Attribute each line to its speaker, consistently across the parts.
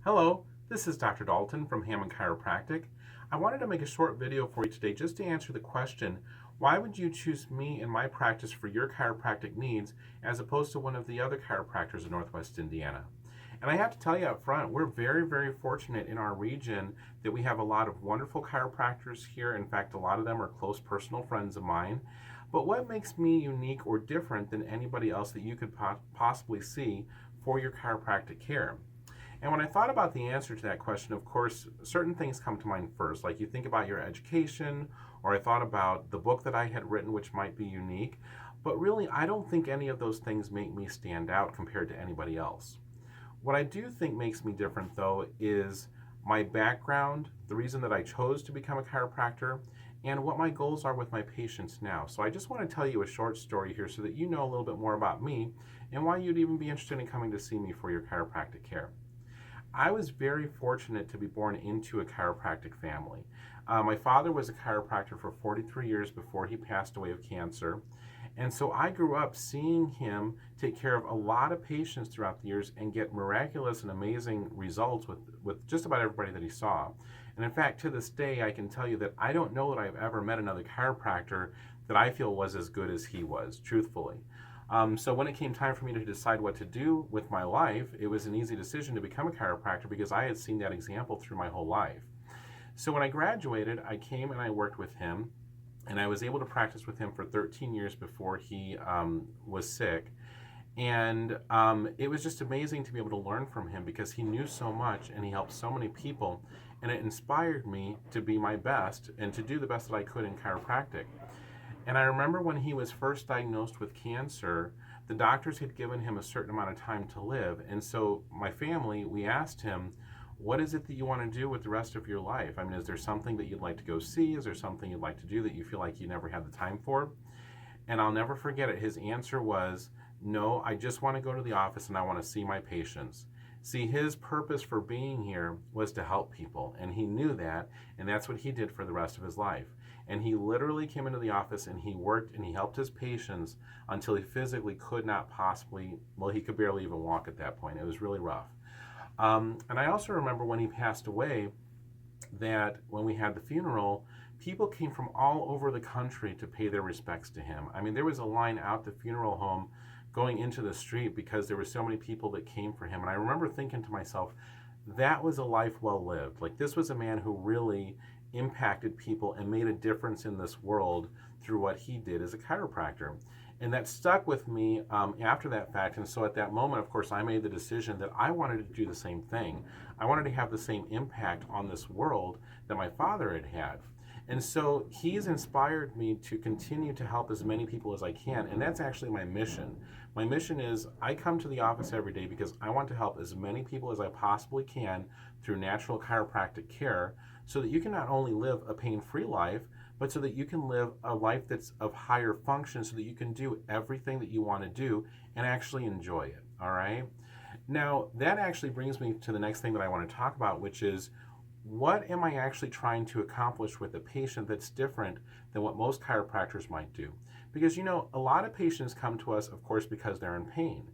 Speaker 1: Hello, this is Dr. Dalton from Hammond Chiropractic. I wanted to make a short video for you today just to answer the question, why would you choose me in my practice for your chiropractic needs as opposed to one of the other chiropractors in Northwest Indiana? And I have to tell you up front, we're very fortunate in our region that we have a lot of wonderful chiropractors here. In fact, a lot of them are close personal friends of mine. But what makes me unique or different than anybody else that you could possibly see for your chiropractic care? And when I thought about the answer to that question, of course, certain things come to mind first. Like you think about your education, or I thought about the book that I had written, which might be unique. But really, I don't think any of those things make me stand out compared to anybody else. What I do think makes me different, though, is my background, the reason that I chose to become a chiropractor, and what my goals are with my patients now. So I just want to tell you a short story here so that you know a little bit more about me and why you'd even be interested in coming to see me for your chiropractic care. I was very fortunate to be born into a chiropractic family. My father was a chiropractor for 43 years before he passed away of cancer. And so I grew up seeing him take care of a lot of patients throughout the years and get miraculous and amazing results with just about everybody that he saw. And in fact, to this day, I can tell you that I don't know that I've ever met another chiropractor that I feel was as good as he was, truthfully. So when it came time for me to decide what to do with my life, it was an easy decision to become a chiropractor because I had seen that example through my whole life. So when I graduated, I came and I worked with him, and I was able to practice with him for 13 years before he was sick. And it was just amazing to be able to learn from him because he knew so much and he helped so many people, and it inspired me to be my best and to do the best that I could in chiropractic. And I remember when he was first diagnosed with cancer, the doctors had given him a certain amount of time to live. And so my family, we asked him, what is it that you want to do with the rest of your life? I mean, is there something that you'd like to go see? Is there something you'd like to do that you feel like you never had the time for? And I'll never forget it. His answer was, no, I just want to go to the office and I want to see my patients. See, his purpose for being here was to help people, and he knew that, and that's what he did for the rest of his life. And he literally came into the office and he worked and he helped his patients until he physically could not possibly, well, he could barely even walk at that point. It was really rough. And I also remember when he passed away that when we had the funeral, people came from all over the country to pay their respects to him. I mean, there was a line out the funeral home going into the street because there were so many people that came for him. And I remember thinking to myself, that was a life well lived. Like, this was a man who really impacted people and made a difference in this world through what he did as a chiropractor. And that stuck with me after that fact. And so at that moment, of course, I made the decision that I wanted to do the same thing. I wanted to have the same impact on this world that my father had had. And so he's inspired me to continue to help as many people as I can. And that's actually my mission. My mission is I come to the office every day because I want to help as many people as I possibly can through natural chiropractic care so that you can not only live a pain-free life, but so that you can live a life that's of higher function so that you can do everything that you want to do and actually enjoy it, all right? Now, that actually brings me to the next thing that I want to talk about, which is what am I actually trying to accomplish with a patient that's different than what most chiropractors might do? Because, you know, a lot of patients come to us, of course, because they're in pain.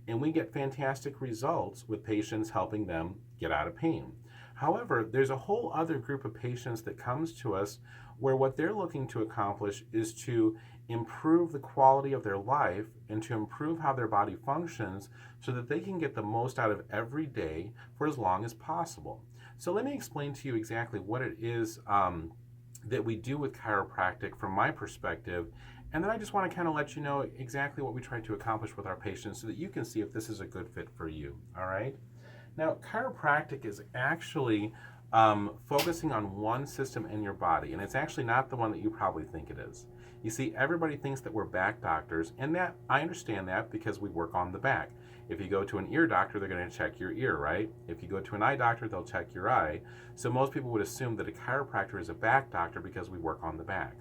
Speaker 1: And we get fantastic results with patients helping them get out of pain. However, there's a whole other group of patients that comes to us where what they're looking to accomplish is to improve the quality of their life and to improve how their body functions so that they can get the most out of every day for as long as possible. So let me explain to you exactly what it is that we do with chiropractic from my perspective, and then I just want to kind of let you know exactly what we try to accomplish with our patients so that you can see if this is a good fit for you, all right? Now, chiropractic is actually focusing on one system in your body, and it's actually not the one that you probably think it is. You see, everybody thinks that we're back doctors, and that I understand that because we work on the back. If you go to an ear doctor, they're going to check your ear, right? If you go to an eye doctor, they'll check your eye. So most people would assume that a chiropractor is a back doctor because we work on the back.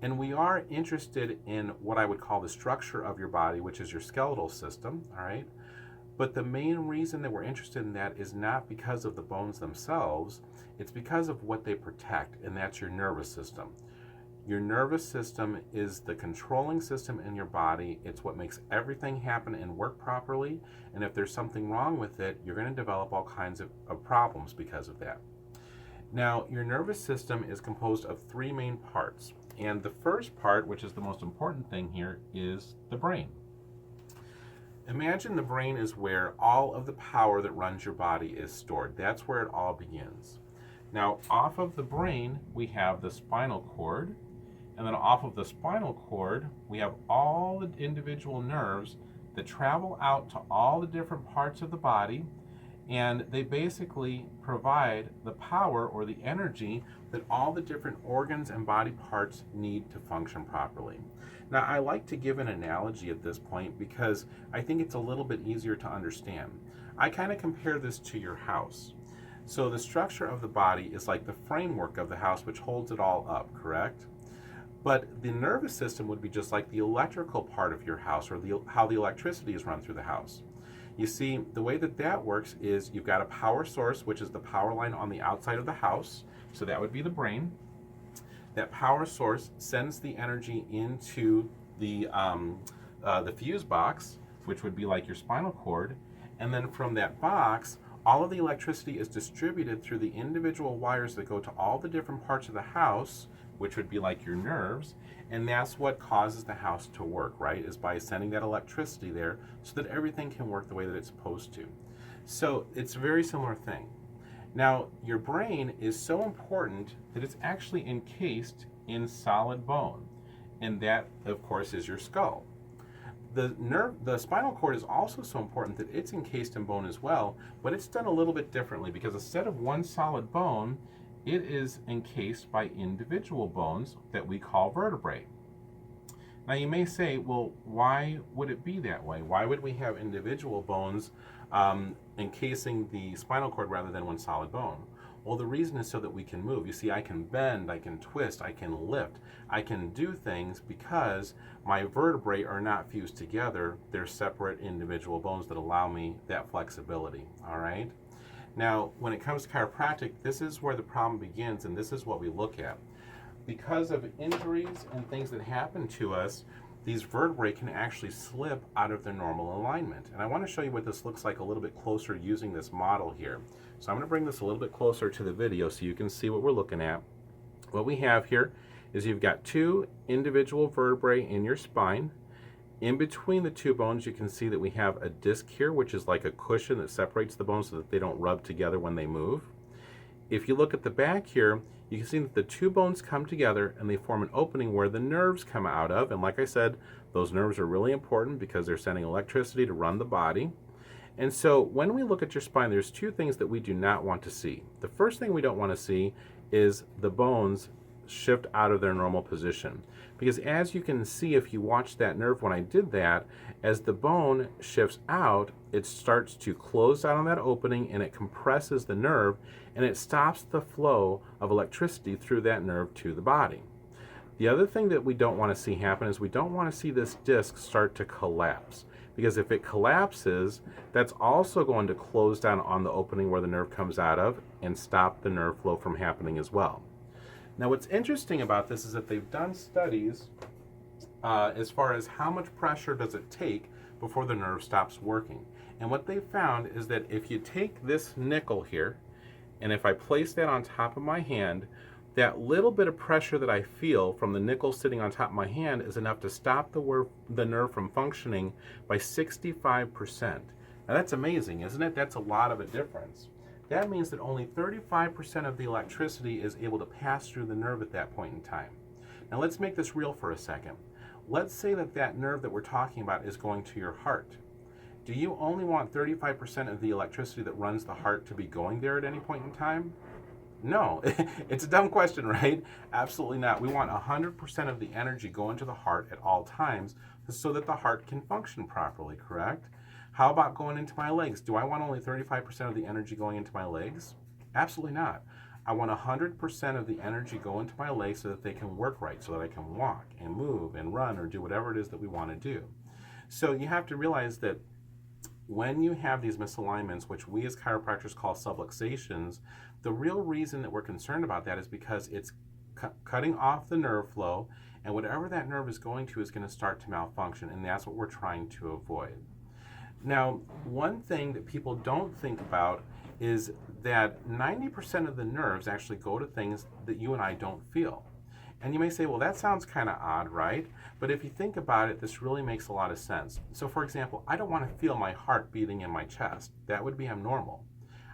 Speaker 1: And we are interested in what I would call the structure of your body, which is your skeletal system, all right? But the main reason that we're interested in that is not because of the bones themselves, it's because of what they protect, and that's your nervous system. Your nervous system is the controlling system in your body. It's what makes everything happen and work properly. And if there's something wrong with it, you're going to develop all kinds of problems because of that. Now, your nervous system is composed of three main parts. And the first part, which is the most important thing here, is the brain. Imagine the brain is where all of the power that runs your body is stored. That's where it all begins. Now, off of the brain, we have the spinal cord. And then off of the spinal cord, we have all the individual nerves that travel out to all the different parts of the body, and they basically provide the power or the energy that all the different organs and body parts need to function properly. Now, I like to give an analogy at this point because I think it's a little bit easier to understand. I kind of compare this to your house. So the structure of the body is like the framework of the house which holds it all up, correct? But the nervous system would be just like the electrical part of your house, or how the electricity is run through the house. You see, the way that that works is you've got a power source, which is the power line on the outside of the house. So that would be the brain. That power source sends the energy into the fuse box, which would be like your spinal cord. And then from that box, all of the electricity is distributed through the individual wires that go to all the different parts of the house, which would be like your nerves, and that's what causes the house to work, right? Is by sending that electricity there so that everything can work the way that it's supposed to. So it's a very similar thing. Now, your brain is so important that it's actually encased in solid bone, and that, of course, is your skull. The spinal cord is also so important that it's encased in bone as well, but it's done a little bit differently because instead of one solid bone, it is encased by individual bones that we call vertebrae. Now you may say, well, why would it be that way? Why would we have individual bones encasing the spinal cord rather than one solid bone? Well, the reason is so that we can move. You see, I can bend, I can twist, I can lift, I can do things because my vertebrae are not fused together. They're separate individual bones that allow me that flexibility, all right? Now, when it comes to chiropractic, this is where the problem begins, and this is what we look at. Because of injuries and things that happen to us, these vertebrae can actually slip out of their normal alignment. And I want to show you what this looks like a little bit closer using this model here. So I'm going to bring this a little bit closer to the video so you can see what we're looking at. What we have here is you've got two individual vertebrae in your spine. In between the two bones, you can see that we have a disc here, which is like a cushion that separates the bones so that they don't rub together when they move. If you look at the back here, you can see that the two bones come together and they form an opening where the nerves come out of. And like I said, those nerves are really important because they're sending electricity to run the body. And so when we look at your spine, there's two things that we do not want to see. The first thing we don't want to see is the bones shift out of their normal position. Because as you can see, if you watch that nerve when I did that, as the bone shifts out, it starts to close down on that opening and it compresses the nerve and it stops the flow of electricity through that nerve to the body. The other thing that we don't want to see happen is we don't want to see this disc start to collapse. Because if it collapses, that's also going to close down on the opening where the nerve comes out of and stop the nerve flow from happening as well. Now what's interesting about this is that they've done studies as far as how much pressure does it take before the nerve stops working. And what they found is that if you take this nickel here, and if I place that on top of my hand, that little bit of pressure that I feel from the nickel sitting on top of my hand is enough to stop the nerve from functioning by 65%. Now that's amazing, isn't it? That's a lot of a difference. That means that only 35% of the electricity is able to pass through the nerve at that point in time. Now let's make this real for a second. Let's say that that nerve that we're talking about is going to your heart. Do you only want 35% of the electricity that runs the heart to be going there at any point in time? No, it's a dumb question, right? Absolutely not. We want 100% of the energy going to the heart at all times so that the heart can function properly, correct? How about going into my legs? Do I want only 35% of the energy going into my legs? Absolutely not. I want 100% of the energy go into my legs so that they can work right, so that I can walk and move and run or do whatever it is that we want to do. So you have to realize that when you have these misalignments, which we as chiropractors call subluxations, the real reason that we're concerned about that is because it's cutting off the nerve flow, and whatever that nerve is going to is going to start to malfunction, and that's what we're trying to avoid. Now, one thing that people don't think about is that 90% of the nerves actually go to things that you and I don't feel. And you may say, well, that sounds kind of odd, right? But if you think about it, this really makes a lot of sense. So for example, I don't want to feel my heart beating in my chest. That would be abnormal.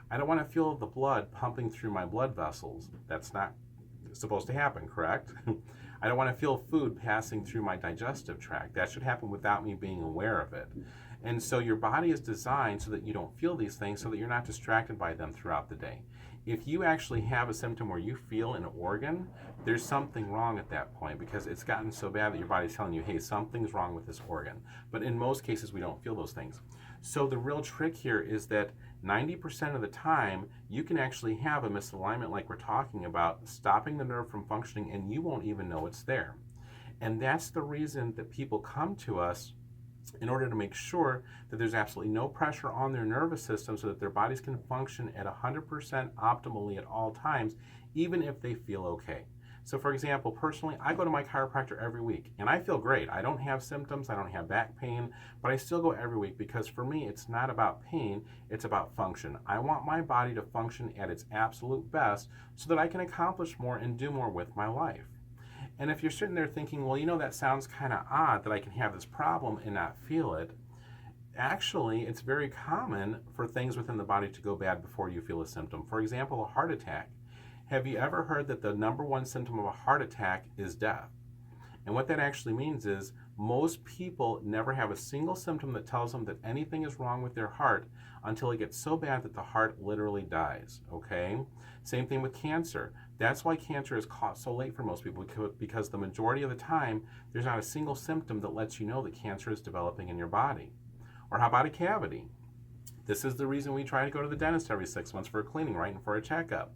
Speaker 1: I don't want to feel the blood pumping through my blood vessels. That's not supposed to happen, correct? I don't want to feel food passing through my digestive tract. That should happen without me being aware of it. And so your body is designed so that you don't feel these things, so that you're not distracted by them throughout the day. If you actually have a symptom where you feel an organ, there's something wrong at that point, because it's gotten so bad that your body's telling you, hey, something's wrong with this organ. But in most cases, we don't feel those things. So the real trick here is that 90% of the time, you can actually have a misalignment like we're talking about, stopping the nerve from functioning, and you won't even know it's there. And that's the reason that people come to us in order to make sure that there's absolutely no pressure on their nervous system, so that their bodies can function at 100% optimally at all times, even if they feel okay. So for example, personally, I go to my chiropractor every week and I feel great. I don't have symptoms, I don't have back pain, but I still go every week, because for me, it's not about pain, it's about function. I want my body to function at its absolute best so that I can accomplish more and do more with my life. And if you're sitting there thinking, well, you know, that sounds kind of odd that I can have this problem and not feel it, actually, it's very common for things within the body to go bad before you feel a symptom. For example, a heart attack. Have you ever heard that the number one symptom of a heart attack is death? And what that actually means is most people never have a single symptom that tells them that anything is wrong with their heart until it gets so bad that the heart literally dies, okay? Same thing with cancer. That's why cancer is caught so late for most people, because the majority of the time, there's not a single symptom that lets you know that cancer is developing in your body. Or how about a cavity? This is the reason we try to go to the dentist every 6 months for a cleaning, right, and for a checkup.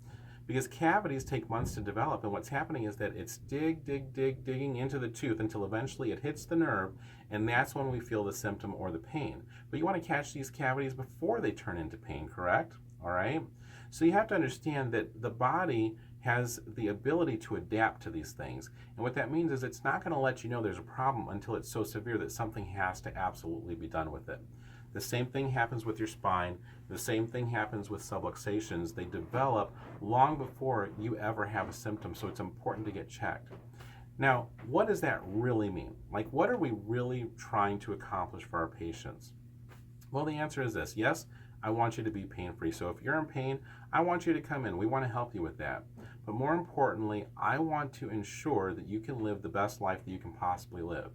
Speaker 1: Because cavities take months to develop, and what's happening is that it's digging into the tooth until eventually it hits the nerve, and that's when we feel the symptom or the pain. But you want to catch these cavities before they turn into pain, correct? All right? So you have to understand that the body has the ability to adapt to these things. And what that means is it's not going to let you know there's a problem until it's so severe that something has to absolutely be done with it. The same thing happens with your spine. The same thing happens with subluxations. They develop long before you ever have a symptom, so it's important to get checked. Now, what does that really mean? Like, what are we really trying to accomplish for our patients? Well, the answer is this. Yes, I want you to be pain-free. So if you're in pain, I want you to come in. We want to help you with that. But more importantly, I want to ensure that you can live the best life that you can possibly live.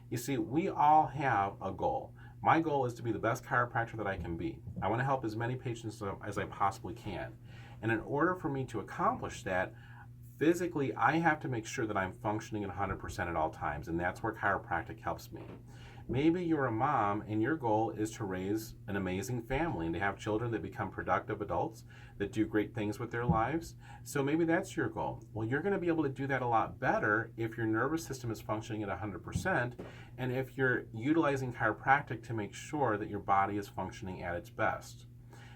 Speaker 1: You see, we all have a goal. My goal is to be the best chiropractor that I can be. I want to help as many patients as I possibly can. And in order for me to accomplish that, physically, I have to make sure that I'm functioning at 100% at all times, and that's where chiropractic helps me. Maybe you're a mom and your goal is to raise an amazing family and to have children that become productive adults that do great things with their lives. So maybe that's your goal. Well, you're going to be able to do that a lot better if your nervous system is functioning at 100% and if you're utilizing chiropractic to make sure that your body is functioning at its best.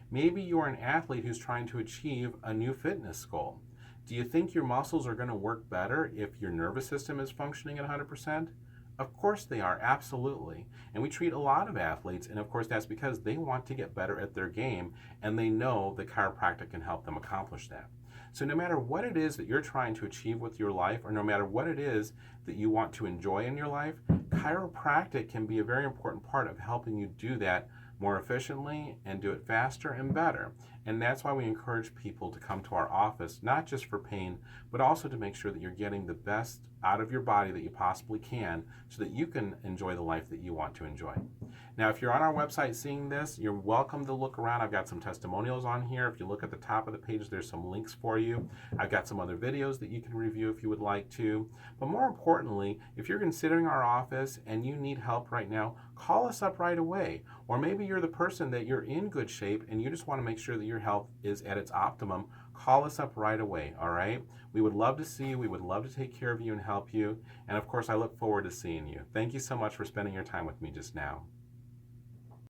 Speaker 1: Maybe you're an athlete who's trying to achieve a new fitness goal. Do you think your muscles are going to work better if your nervous system is functioning at 100%? Of course they are, absolutely. And we treat a lot of athletes, and of course that's because they want to get better at their game, and they know that chiropractic can help them accomplish that. So no matter what it is that you're trying to achieve with your life, or no matter what it is that you want to enjoy in your life, chiropractic can be a very important part of helping you do that more efficiently and do it faster and better. And that's why we encourage people to come to our office, not just for pain, but also to make sure that you're getting the best out of your body that you possibly can so that you can enjoy the life that you want to enjoy. Now, if you're on our website seeing this, you're welcome to look around. I've got some testimonials on here. If you look at the top of the page, there's some links for you. I've got some other videos that you can review if you would like to. But more importantly, if you're considering our office and you need help right now, call us up right away. Or maybe you're the person that you're in good shape and you just want to make sure that your health is at its optimum. Call us up right away, all right? We would love to see you. We would love to take care of you and help you. And of course, I look forward to seeing you. Thank you so much for spending your time with me just now.